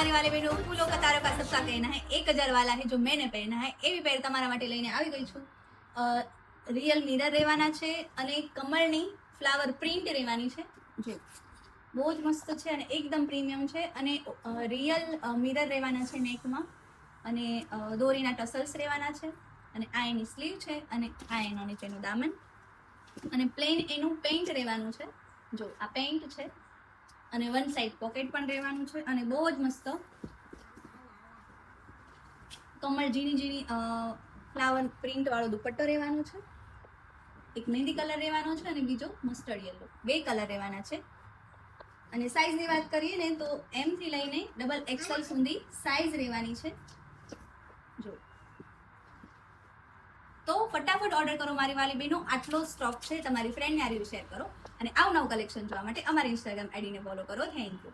हमारे वाले बहनों फूलों का तारों का सबका कहना है 1000 वाला है जो मैंने पहना है એવી પેર તમારા માટે લઈને આવી ગઈ છું રિયલ મિરર રહેવાના છે અને કમળની ફ્લાવર પ્રિન્ટ રહેવાની છે જો બહુ જ મસ્ત છે અને એકદમ પ્રીમિયમ છે અને રિયલ મિરર રહેવાના છે નેકમાં અને દોરીના ટસલ્સ રહેવાના છે અને આ એની સ્લીવ છે અને આ એનો નીચેનું દામન અને પ્લેન એનું પેઇન્ટ રહેવાનું છે જો આ પેઇન્ટ છે અને વન સાઈડ પોકેટ પણ રહેવાનું છે અને બહુ જ મસ્ત કમળ ઝીણી ઝીણી ફ્લાવર પ્રિન્ટ વાળો દુપટ્ટો રહેવાનો છે એક મહેંદી કલર રહેવાનો છે અને બીજો મસ્ટર્ડ યેલો બે કલર રહેવાના છે અને સાઈઝની વાત કરીએ ને તો M થી લઈને XXL સુધી સાઈઝ રહેવાની છે જો તો ફટાફટ ઓર્ડર કરો મારી વાલી બહેનો આટલો સ્ટોક છે તમારી ફ્રેન્ડને આ રિવ્યુ શેર કરો અને આવું નવું કલેક્શન જોવા માટે અમારી ઇન્સ્ટાગ્રામ આઈડીને ફોલો કરો થેન્ક યુ